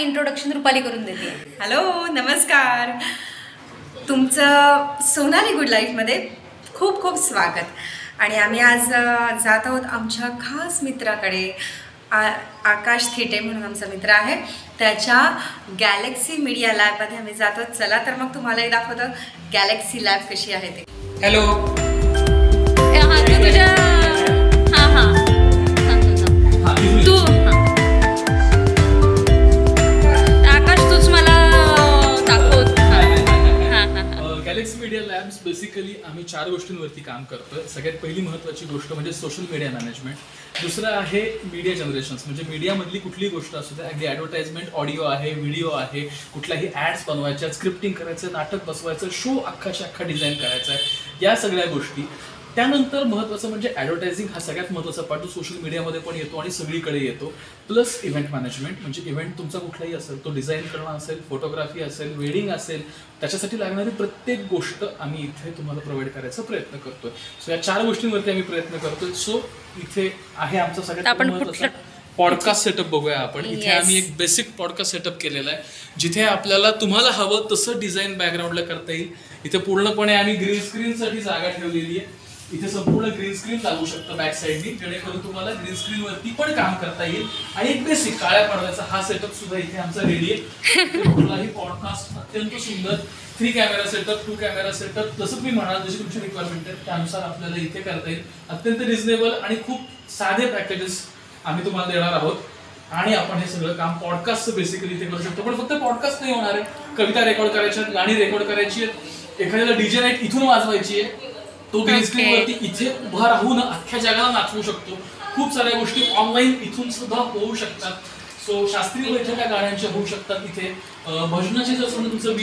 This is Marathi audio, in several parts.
इंट्रोडक्शन रुपाली करून देते. हॅलो, नमस्कार. तुमचं सोनाली गुड लाईफमध्ये खूप खूप स्वागत. आणि आम्ही आज जात आहोत आमच्या खास मित्राकडे. आकाश थिटे म्हणून आमचा मित्र आहे, त्याच्या गॅलेक्सी मीडिया लॅबमध्ये आम्ही जातो. चला तर मग तुम्हालाही दाखवतो गॅलेक्सी लॅब कशी आहे ते. हॅलो. तू आकाश तूच मला दाखवत. गॅलेक्सी मीडिया लॅब्स बेसिकली आम्ही 4 गोष्टींवरती काम करतोय. सगळ्यात पहिली महत्त्वाची गोष्ट म्हणजे सोशल मीडिया मॅनेजमेंट. दुसरं आहे मीडिया जनरेशन्स, म्हणजे मीडियामधली कुठलीही गोष्ट असू दे, अगदी ॲडव्हर्टाइजमेंट, ऑडिओ आहे, व्हिडिओ आहे, कुठल्याही ॲड्स बनवायच्या, स्क्रिप्टिंग करायचं, नाटक बसवायचं, शो अख्खाच्या अख्खा डिझाईन करायचा आहे, या सगळ्या गोष्टी. त्यानंतर महत्त्वाचं म्हणजे ॲडव्हर्टायझिंग हा सगळ्यात महत्त्वाचा पार्ट, जो सोशल मीडियामध्ये पण येतो आणि सगळीकडे येतो. प्लस इव्हेंट मॅनेजमेंट, म्हणजे इव्हेंट तुमचा कुठलाही असेल, तो डिझाईन करणं असेल, फोटोग्राफी असेल, वेडिंग असेल, त्याच्यासाठी लागणारी प्रत्येक गोष्ट आम्ही इथे तुम्हाला प्रोव्हाइड करायचा प्रयत्न करतोय. सो या 4 गोष्टींवरती आम्ही प्रयत्न करतोय. सो इथे आहे आमचा सगळ्यात महत्त्वाचा पॉडकास्ट सेटअप. बघूया आपण. इथे आम्ही एक बेसिक पॉडकास्ट सेटअप केलेला आहे, जिथे आपल्याला तुम्हाला हवं तसं डिझाईन बॅकग्राऊंडला करता येईल. इथे पूर्णपणे आम्ही ग्रीन स्क्रीनसाठी जागा ठेवलेली आहे. इथे संपूर्ण ग्रीन स्क्रीन लागू शकतं बॅक साईडनी, जेणेकरून तुम्हाला ग्रीन स्क्रीनवरती पण काम करता येईल. आणि एक बेसिक काळ्या पडद्याचा हा सेटअप सुद्धा इथे आमचा रेडी आहे. कुठलाही पॉडकास्ट अत्यंत सुंदर 3 कॅमेरा सेटअप, 2 कॅमेरा सेटअप, जसं तुम्ही म्हणाल जशी तुमची रिक्वायरमेंट आहे त्यानुसार आपल्याला इथे करता येईल. अत्यंत रिजनेबल आणि खूप साधे पॅकेजेस आम्ही तुम्हाला देणार आहोत. आणि आपण हे सगळं काम पॉडकास्टचं बेसिकली इथे करू शकतो. पण फक्त पॉडकास्ट नाही होणार आहे, कविता रेकॉर्ड करायची आहेत, गाणी रेकॉर्ड करायची आहेत, एखाद्याला डीजे नाईट इथून वाजवायची आहे, तो ग्रीन स्क्रीनवरती इथे उभा राहून अख्ख्या जगाला नाचवू शकतो. खूप साऱ्या गोष्टी ऑनलाईन इथून सुद्धा होऊ शकतात. सो शास्त्रीय बैठका गाण्यांच्या होऊ शकतात इथे. भजनाचे जर समजा तुमचं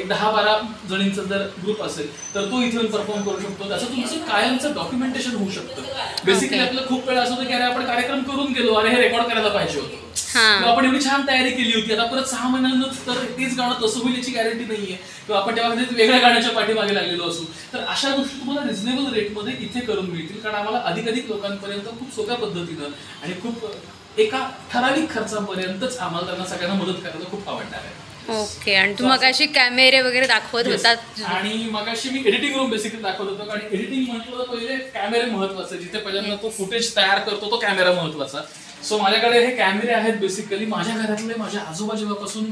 10-12 जणींचा जर ग्रुप असेल तर तो इथे परफॉर्म करू शकतो. त्याचं तुमचं कायमचं डॉक्युमेंटेशन होऊ शकतं. बेसिकली आपल्याला खूप वेळा असं होतं की अरे आपण कार्यक्रम करून गेलो, अरे हे रेकॉर्ड करायला पाहिजे होतं, किंवा आपण एवढी छान तयारी केली होती, आता परत 6 महिन्यानंतर तर तेच गाणं तसं होईल याची गॅरंटी नाहीये, किंवा आपण तेव्हा वेगळ्या गाण्याच्या पाठीमागे लागलेलो असू. तर अशा गोष्टी तुम्हाला रिजनेबल रेटमध्ये इथे करून मिळतील. कारण आम्हाला अधिकाधिक लोकांपर्यंत खूप सोप्या पद्धतीनं आणि खूप एका ठराविक खर्चापर्यंतच आम्हाला त्यांना सगळ्यांना मदत करायला खूप आवडणार आहे. ओके. आणि तू मगाशी कॅमेरे वगैरे दाखवत होता, आणि मगाशी मी एडिटिंग रूम बेसिकली दाखवत होतो. कारण एडिटिंग म्हटलं तर पहिले कॅमेरे महत्वाचे, जिथे पहिल्यांदा तो फुटेज तयार करतो तो कॅमेरा महत्वाचा. सो माझ्याकडे हे कॅमेरे आहेत बेसिकली माझ्या घरातले, माझ्या आजोबा जेव्हापासून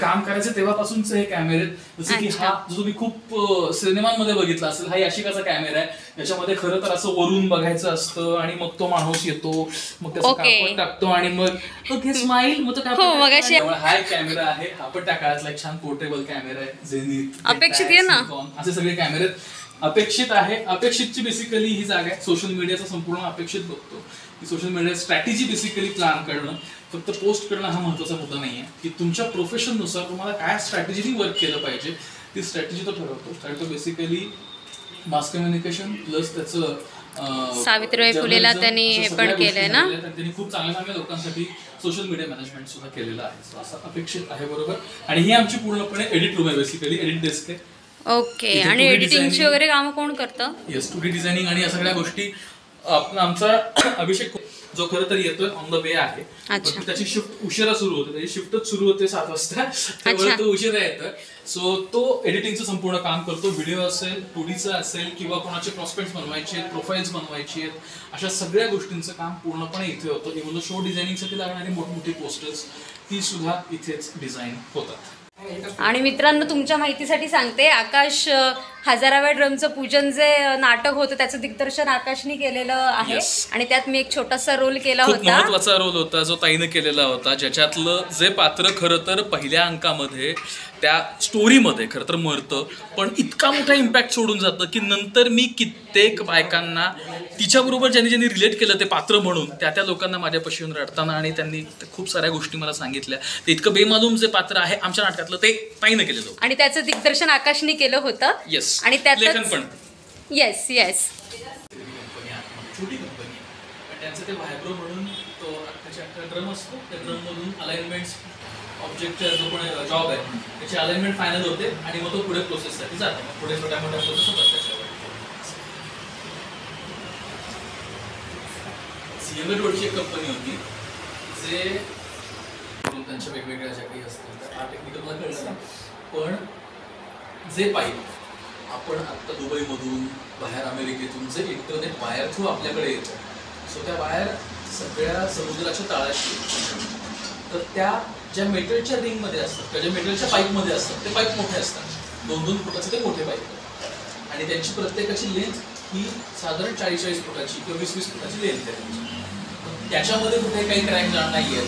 काम करायचे तेव्हापासूनचे हे कॅमेरे. जसं की हा जो तुम्ही खूप सिनेमांमध्ये बघितला असेल, हा याशिकाचा कॅमेरा आहे. याच्यामध्ये खरं तर असं वरून बघायचं असतं आणि मग तो माणूस येतो, मग त्याचं कापड टाकतो आणि मग स्माईल, मग तो कापड. हा एक कॅमेरा आहे, हा पण त्या काळातला एक छान पोर्टेबल कॅमेरा आहे. झेनिथ, अपेक्षित आहे ना, असे सगळे कॅमेरे अपेक्षित आहे. अपेक्षितची बेसिकली ही जागा आहे. सोशल मीडियाचा संपूर्ण अपेक्षित बघतो. Social media strategy basically plan करणं, फक्त पोस्ट करणं हा महत्त्वाचा मुद्दा नाही आहे. की तुमच्या प्रोफेशननुसार तुम्हाला काय स्ट्रॅटेजीनी वर्क केलं पाहिजे ती स्ट्रॅटेजी तो ठरवतो. बेसिकली मास कम्युनिकेशन प्लस त्याचं सावित्रीबाई फुलेला त्यांनी हे पण केलंय ना, त्यांनी खूप चांगल्या चांगल्या लोकांसाठी सोशल मीडिया मॅनेजमेंट सुद्धा केलेलं आहे. असं अपेक्षित आहे. बरोबर. आणि ही आमची पूर्णपणे एडिट रूम आहे, बेसिकली एडिट डेस्क आहे. ओके. आणि एडिटिंगची वगैरे काम कोण करतं? येस, 2D डिझायनिंग आणि या सगळ्या गोष्टी आमचा अभिषेक, जो खरं तर येतोय ऑन द वे आहे. त्याची शिफ्ट उशिरा सुरू होते, त्याची शिफ्टच सुरू होते 7 वाजता, त्यामुळे तो उशिरा येतोय. सो तो एडिटिंगचं संपूर्ण काम करतो. व्हिडिओ असेल, 2Dचं असेल, किंवा कोणाचे प्रॉस्पेक्ट्स बनवायचे आहेत, प्रोफाईल्स बनवायचे आहेत, अशा सगळ्या गोष्टींचं काम पूर्णपणे इथे होतं. इव्हन शो डिझायनिंगसाठी लागणारी मोठमोठी पोस्टर्स ती सुद्धा इथेच डिझाईन होतात. आणि मित्रांनो, तुमच्या माहितीसाठी सांगते, आकाश 1000व्या ड्रमचं पूजन जे नाटक होतं त्याचं दिग्दर्शन आकाशनी केलेलं आहे. आणि त्यात मी एक छोटासा रोल केला होता. महत्वाचा रोल होता जो ताईनं केलेला होता, ज्याच्यातलं जे पात्र खरं तर पहिल्या अंकामध्ये त्या स्टोरीमध्ये खरं तर मरतं, पण इतका मोठा इम्पॅक्ट सोडून जातं की नंतर मी कित्येक बायकांना तिच्याबरोबर ज्यांनी ज्यांनी रिलेट केलं ते पात्र म्हणून, त्या लोकांना माझ्यापाशी येऊन रडताना आणि त्यांनी खूप साऱ्या गोष्टी मला सांगितल्या. ते इतकं बेमालूम जे पात्र आहे आमच्या नाटकातलं ते ताईनं केलेलं होतं. आणि त्याचं दिग्दर्शन आकाशनी केलं होतं. येस. आणि त्यात पण येस छोटी कंपनी, पण त्यांचं ते व्हायब्रो म्हणून तो अख्खाच्या ड्रम असतो, त्या ड्रममधून अलाइनमेंट्स, ऑब्जेक्टचा जो पण जॉब आहे त्याचे अलाइनमेंट फायनल होते आणि मग तो पुढे प्रोसेससाठी जातो. मग पुढे छोट्या मोठ्या प्रोसेस होतात त्याच्यावर. सीएमए रोडची एक कंपनी होती जे त्यांच्या वेगवेगळ्या ज्या काही असतील त्या फार टेक्निकल मला कळलं नाही. पण जे पाईप आपण आत्ता दुबईमधून बाहेर अमेरिकेतून जे इंटरनेट वायर थ्रू आपल्याकडे येतं, सो त्या वायर सगळ्या समुद्राच्या तळाशी, तर त्या ज्या मेटलच्या रिंगमध्ये असतात किंवा ज्या मेटलच्या पाईपमध्ये असतात ते पाईप मोठे असतात, 2-2 फुटाचे ते मोठे पाईप, आणि त्यांची प्रत्येकाची लेंथ ही साधारण 40-40 फुटाची किंवा 20-20 फुटाची लेंथ आहे त्यांची. त्याच्यामध्ये कुठे काही क्रॅक नाही आहे,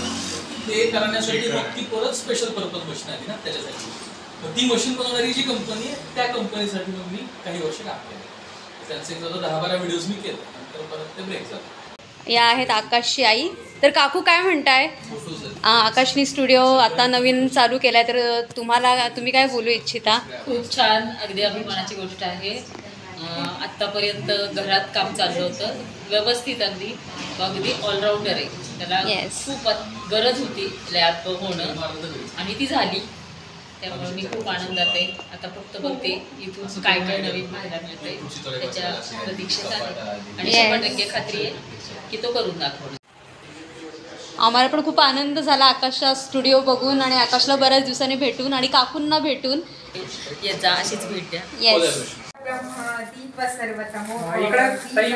ते करण्यासाठी मग ती परत स्पेशल पर्पज मशीन आली ना त्याच्यासाठी. मग ती मशीन बनवणारी जी कंपनी आहे त्या कंपनीसाठी मग मी काही वर्ष काम केलं. त्यांचे 10-12 व्हिडिओज मी केले, नंतर परत ते ब्रेक झालं. या आहेत आकाशची आई. तर काकू काय म्हणताय? आकाशनी स्टुडिओ आता नवीन चालू केलाय, तर तुम्ही काय बोलू इच्छिता? खूप छान, अगदी अभिमानाची गोष्ट आहे. आत्तापर्यंत घरात काम चाललं होतं व्यवस्थित, अगदी ऑलराऊंडर आहे. त्याला Yes. खूप गरज होती लॅब होणं आणि ती झाली. त्यामुळे मी खूप आनंदात आहे. आता फक्त बघते इथून काय काय नवीन पाहायला मिळतंय त्याच्या प्रतीक्षेत आहे आणि 100% खात्री आहे की तो करून दाखवणार. आम्हाला पण खूप आनंद झाला आकाशचा स्टुडिओ बघून आणि आकाशला बऱ्याच दिवसांनी भेटून आणि काकूंना भेटून. याचा अशीच भेट द्या. येस. दीप सर्वतमो नाही